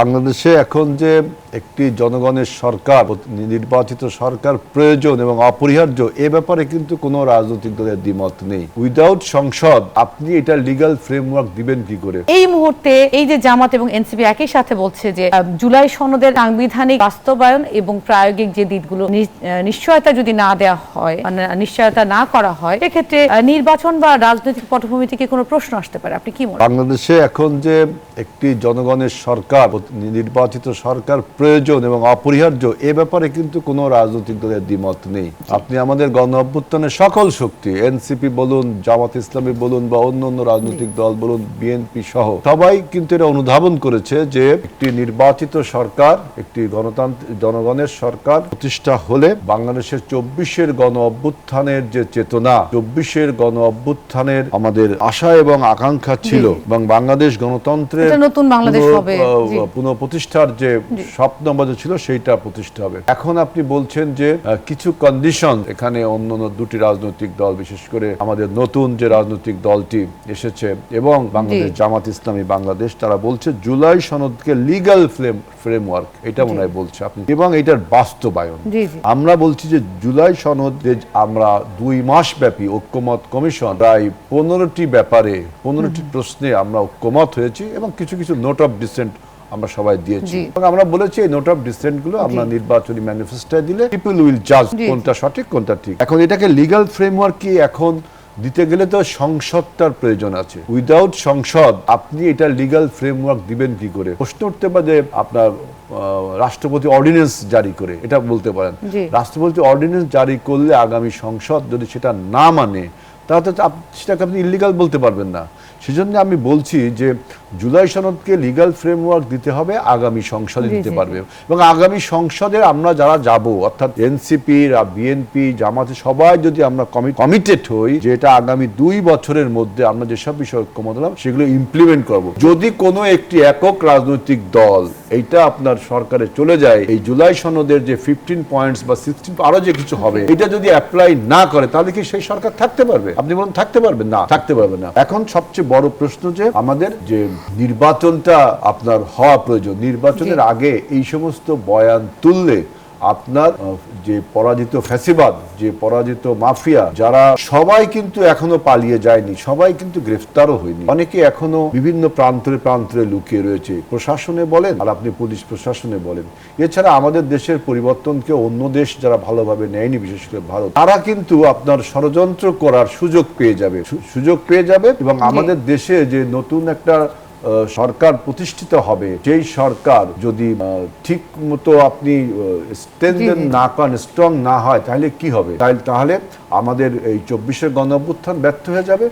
বাংলাদেশে এখন যে একটি জনগণের সরকার, নির্বাচিত সরকার প্রয়োজন এবং অপরিহার্য, এ ব্যাপারে কিন্তু কোনো রাজনৈতিক দলের দ্বিমত নেই। উইদাউট সংসদ আপনি এটা লিগ্যাল ফ্রেমওয়ার্ক দিবেন কি করে? এই মুহূর্তে এই যে জামাত এবং এনসিপি একই সাথে বলছে যে জুলাই সনদের সাংবিধানিক বাস্তবায়ন এবং প্রায়োগিক যে দিকগুলো নিশ্চয়তা যদি না দেওয়া হয়, মানে নিশ্চয়তা না করা হয়, সেক্ষেত্রে নির্বাচন বা রাজনৈতিক পটভূমি থেকে কোনো প্রশ্ন আসতে পারে। আপনি কি মনে করেন? বাংলাদেশে এখন যে একটি জনগণের সরকার, নির্বাচিত সরকার প্রয়োজন এবং অপরিহার্য, এ ব্যাপারে কিন্তু কোনো রাজনৈতিক দলের দ্বিমত নেই। আপনি আমাদের গণ অভ্যুত্থানের সকল শক্তি, এনসিপি বলুন, জামাত ইসলামী বলুন, বা অন্য রাজনৈতিক দল বলুন, বিএনপি সহ সবাই কিন্তু এটা অনুধাবন করেছে যে একটি নির্বাচিত সরকার, একটি গণতান্ত্রিক জনগণের সরকার প্রতিষ্ঠা হলে বাংলাদেশের ২৪-এর গণ অভ্যুত্থানের যে চেতনা, ২৪-এর গণ অভ্যুত্থানের আমাদের আশা এবং আকাঙ্ক্ষা ছিল, এবং বাংলাদেশ গণতন্ত্রের নতুন বাংলাদেশ হবে, পুনঃপ্রতিষ্ঠার যে স্বপ্ন আমাদের ছিল, সেইটা প্রতিষ্ঠা হবে। এখন আপনি বলছেন যে কিছু কন্ডিশন এখানে অন্য দুটি রাজনৈতিক দল, বিশেষ করে আমাদের নতুন যে রাজনৈতিক দলটি এসেছে এবং বাংলাদেশ জামাত ইসলামী বাংলাদেশ, তারা বলছে জুলাই সনদকে লিগ্যাল ফ্রেমওয়ার্ক, এটা মনে হয় বলছে আপনি, এবং এটার বাস্তবায়ন। আমরা বলছি যে জুলাই সনদ, আমরা ২ মাস ব্যাপী ঐক্যমত কমিশন প্রায় ১৫টি ব্যাপারে, ১৫টি প্রশ্নে আমরা ঐক্যমত হয়েছি এবং কিছু নোট অফ ডিসেন্ট আমরা সবাই দিয়েছি, এবং আমরা বলেছি এই নোট অফ ডিসেন্ট গুলো আমরা নির্বাচনী ম্যানিফেস্টোয় দিলে পিপল উইল জাজ কোনটা সঠিক কোনটা ঠিক। এখন এটাকে লিগ্যাল ফ্রেমওয়ার্ক কি এখন দিতে গেলে তো সংসদটার প্রয়োজন আছে। উইদাউট সংসদ আপনি এটা লিগ্যাল ফ্রেমওয়ার্ক দিবেন কি করে? প্রশ্ন উঠতে পারে যে আপনার রাষ্ট্রপতি অর্ডিন্যান্স জারি করে, এটা বলতে পারেন। রাষ্ট্রপতি অর্ডিন্যান্স জারি করলে আগামী সংসদ যদি সেটা না মানে, তাহলে সেটাকে আপনি ইলিগাল বলতে পারবেন না। সেজন্য আমি বলছি যে জুলাই সনদকে লিগ্যাল ফ্রেমওয়ার্ক দিতে হবে, আগামী সংসদে দিতে পারবে, এবং আগামী সংসদে আমরা যারা যাব, অর্থাৎ এনসিপি, বিএনপি, জামাতে, সবাই যদি আমরা কমিটেড হই যে এটা আগামী ২ বছরের মধ্যে আমরা যেসব বিষয় ঐক্যমত হলাম সেগুলো ইমপ্লিমেন্ট করব। যদি কোনো একটি একক রাজনৈতিক দল এইটা আপনার সরকারে চলে যায়, এই জুলাই সনদের যে 15 পয়েন্টস বা 16 আরো যে কিছু হবে, এটা যদি অ্যাপ্লাই না করে, তাহলে কি সেই সরকার থাকতে পারবে? আপনি বলুন থাকতে পারবেন না, থাকতে পারবে না। এখন সবচেয়ে বড় প্রশ্ন যে আমাদের যে নির্বাচনটা আপনার হওয়া প্রয়োজন, নির্বাচনের আগে এই সমস্ত বয়ান তুললে আপনার যে পরাজিত ফ্যাসিবাদ, যে পরাজিত মাফিয়া, যারা সবাই কিন্তু এখনো পালিয়ে যায়নি, সবাই কিন্তু গ্রেফতারও হয়নি, অনেকে এখনো বিভিন্ন প্রান্তরে লুকিয়ে রয়েছে, প্রশাসনে বলেন আর আপনি পুলিশ প্রশাসনে বলেন। এছাড়া আমাদের দেশের পরিবর্তনকে অন্য দেশ যারা ভালোভাবে নেয়নি, বিশেষ করে ভারত, তারা কিন্তু আপনার ষড়যন্ত্র করার সুযোগ পেয়ে যাবে এবং আমাদের দেশে যে নতুন একটা সরকার প্রতিষ্ঠিত হবে, যেই সরকার যদি ঠিক মতো আপনি স্ট্রং না হয়, তাহলে কি হবে? তাহলে আমাদের এই ২৪-এর গণ অভ্যুত্থান ব্যর্থ হয়ে যাবে।